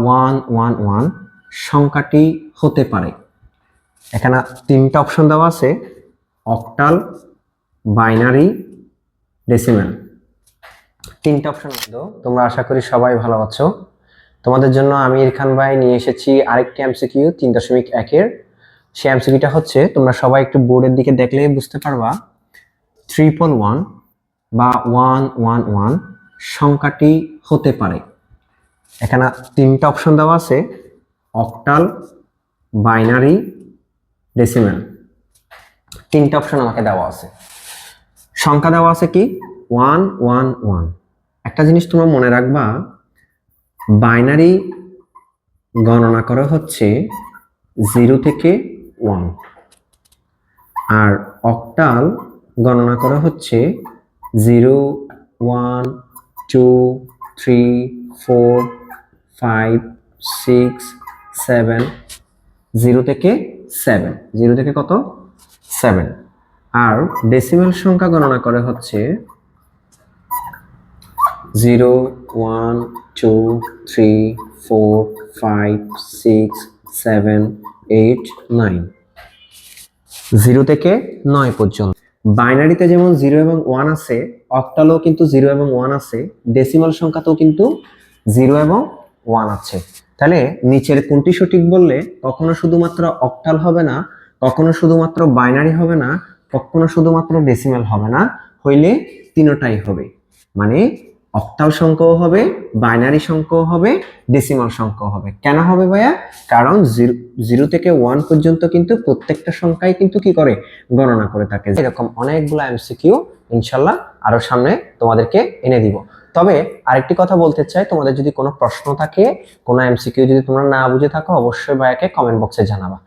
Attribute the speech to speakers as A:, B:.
A: 111 সংখ্যাটি হতে পারে। এখানে তিনটা অপশন দেওয়া আছে, অক্টাল, বাইনারি, ডেসিমাল। তিনটা অপশন মধ্যে তোমরা আশা করি সবাই ভালো আছো। তোমাদের জন্য আমি ইরফান ভাই নিয়ে এসেছি আরেকটি এমসিকিউ 3.1 এর। সেই এমসিকিউটা হচ্ছে, তোমরা সবাই একটু বোর্ডের দিকে দেখলেই বুঝতে পারবা, 111 বা 111 সংখ্যাটি হতে পারে। এখানে তিনটা অপশন দেওয়া আছে, অক্টাল, বাইনারি, ডেসিমাল। তিনটা অপশন আমাকে দেওয়া আছে। সংখ্যা দেওয়া আছে কি 111। একটা জিনিস তোমরা মনে রাখবা, বাইনারি গণনা করা হচ্ছে 0 থেকে 1, আর অক্টাল গণনা করা হচ্ছে 0, 1, 2, 3, 4, 5, 6, 7, 0 থেকে 7, 0 থেকে কত 7। আর ডেসিমাল সংখ্যা গণনা করা হচ্ছে 0, 1, 2, 3, 4, 5, 6, 7, 8, 9, 0 থেকে 9 পর্যন্ত। বাইনারিতে যেমন 0 এবং 1 আছে, অক্টালেও কিন্তু 0 এবং 1 আছে, ডেসিমাল সংখ্যাতেও কিন্তু 0 এবং 1 আছে। তাহলে নিচের কোনটি সঠিক বললে কখনো শুধুমাত্র অক্টাল হবে না, কখনো শুধুমাত্র বাইনারি হবে না, কখনো শুধুমাত্র ডেসিমাল হবে না, হইলে তিনটাই হবে। মানে অক্টাল সংখ্যাও হবে, বাইনারি সংখ্যাও হবে, ডেসিমাল সংখ্যাও হবে। কেন হবে ভাইয়া? কারণ 0 থেকে 1 পর্যন্ত কিন্তু প্রত্যেকটা সংখ্যাই কিন্তু কি করে, গণনা করে থাকে। এরকম অনেকগুলো এমসিকিউ ইনশাল্লাহ আরো সামনে তোমাদেরকে এনে দিব। তবে আরেকটি কথা বলতে চাই, তোমাদের যদি কোনো প্রশ্ন থাকে, কোনো এমসিকিউ যদি তোমরা না বুঝে থাকো, অবশ্যই ভাইয়াকে কমেন্ট বক্সে জানাবা।